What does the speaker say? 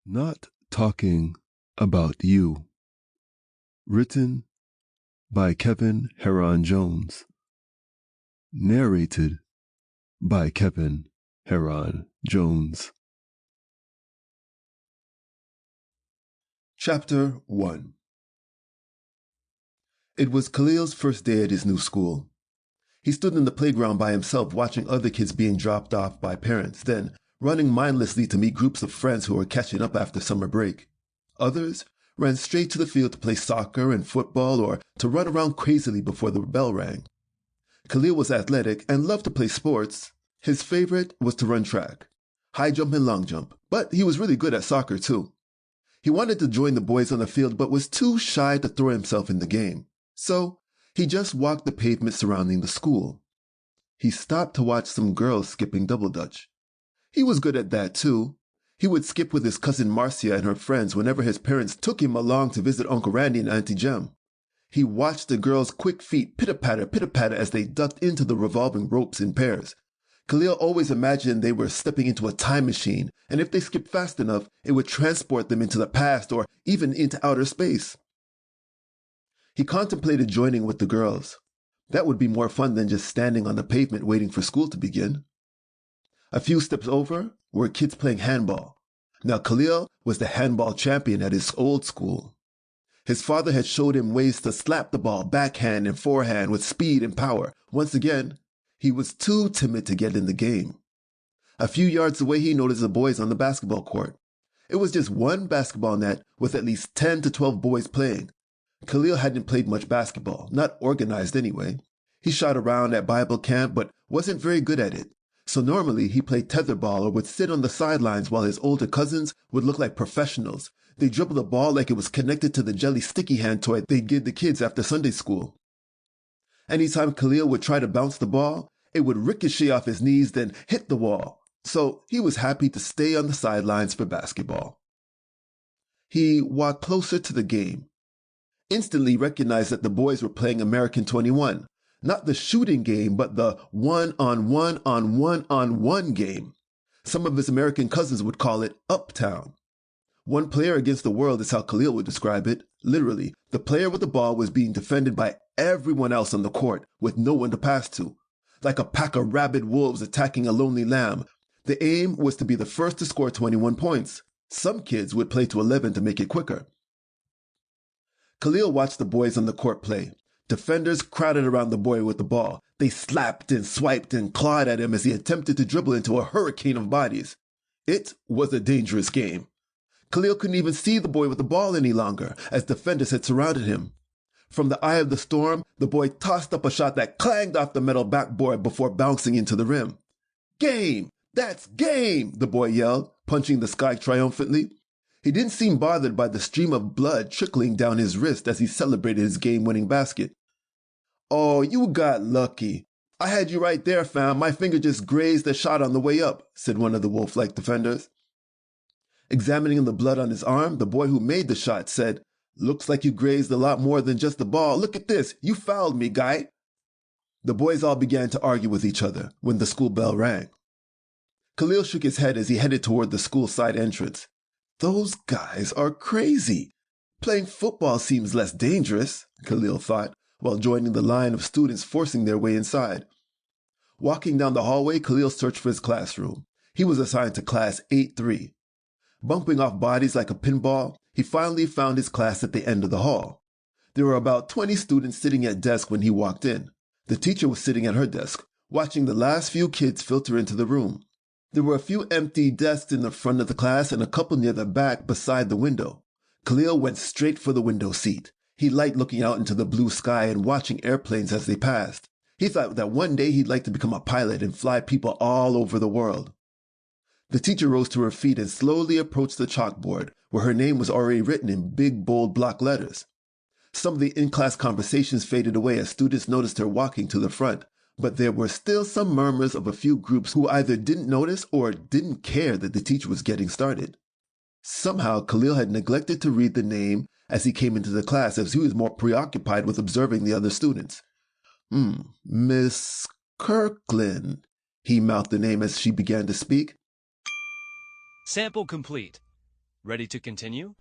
Not Talking About You. Written by Kevin Heronjones. Narrated by Kevin Heronjones. Chapter 1. It was Khalil's first day at his new school. He stood in the playground by himself watching other kids being dropped off by parents, then running mindlessly to meet groups of friends who were catching up after summer break. Others ran straight to the field to play soccer and football or to run around crazily before the bell rang. Khalil was athletic and loved to play sports. His favorite was to run track, high jump and long jump, but he was really good at soccer too. He wanted to join the boys on the field but was too shy to throw himself in the game. So he just walked the pavement surrounding the school. He stopped to watch some girls skipping double dutch. He was good at that too. He would skip with his cousin Marcia and her friends whenever his parents took him along to visit Uncle Randy and Auntie Jem. He watched the girls' quick feet pitter-patter as they ducked into the revolving ropes in pairs. Khalil always imagined they were stepping into a time machine, and if they skipped fast enough, it would transport them into the past or even into outer space. He contemplated joining with the girls. That would be more fun than just standing on the pavement waiting for school to begin. A few steps over were kids playing handball. Now Khalil was the handball champion at his old school. His father had showed him ways to slap the ball backhand and forehand with speed and power. Once again, he was too timid to get in the game. A few yards away, he noticed the boys on the basketball court. It was just one basketball net with at least 10 to 12 boys playing. Khalil hadn't played much basketball, not organized anyway. He shot around at Bible camp but wasn't very good at it. So normally he played tetherball or would sit on the sidelines while his older cousins would look like professionals. They dribbled the ball like it was connected to the jelly sticky hand toy they'd give the kids after Sunday school. Anytime Khalil would try to bounce the ball, it would ricochet off his knees, then hit the wall. So he was happy to stay on the sidelines for basketball. He walked closer to the game. Instantly recognized that the boys were playing American 21. Not the shooting game, but the one-on-one-on-one-on-one game. Some of his American cousins would call it Uptown. One player against the world is how Khalil would describe it. Literally, the player with the ball was being defended by everyone else on the court with no one to pass to. Like a pack of rabid wolves attacking a lonely lamb. The aim was to be the first to score 21 points. Some kids would play to 11 to make it quicker. Khalil watched the boys on the court play. Defenders crowded around the boy with the ball. They slapped and swiped and clawed at him as he attempted to dribble into a hurricane of bodies. It was a dangerous game. Khalil couldn't even see the boy with the ball any longer, as defenders had surrounded him. From the eye of the storm, the boy tossed up a shot that clanged off the metal backboard before bouncing into the rim. "Game! That's game!" the boy yelled, punching the sky triumphantly. He didn't seem bothered by the stream of blood trickling down his wrist as he celebrated his game-winning basket. "Oh, you got lucky. I had you right there, fam. My finger just grazed the shot on the way up," said one of the wolf-like defenders. Examining the blood on his arm, the boy who made the shot said, "Looks like you grazed a lot more than just the ball. Look at this. You fouled me, guy." The boys all began to argue with each other when the school bell rang. Khalil shook his head as he headed toward the school side entrance. Those guys are crazy. Playing football seems less dangerous, Khalil thought, while joining the line of students forcing their way inside. Walking down the hallway, Khalil searched for his classroom. He was assigned to class 8-3. Bumping off bodies like a pinball, he finally found his class at the end of the hall. There were about 20 students sitting at desks when he walked in. The teacher was sitting at her desk, watching the last few kids filter into the room. There were a few empty desks in the front of the class and a couple near the back beside the window. Khalil went straight for the window seat. He liked looking out into the blue sky and watching airplanes as they passed. He thought that one day he'd like to become a pilot and fly people all over the world. The teacher rose to her feet and slowly approached the chalkboard, where her name was already written in big, bold block letters. Some of the in-class conversations faded away as students noticed her walking to the front. But there were still some murmurs of a few groups who either didn't notice or didn't care that the teacher was getting started. Somehow, Khalil had neglected to read the name as he came into the class, as he was more preoccupied with observing the other students. Miss Kirkland, he mouthed the name as she began to speak. Sample complete. Ready to continue?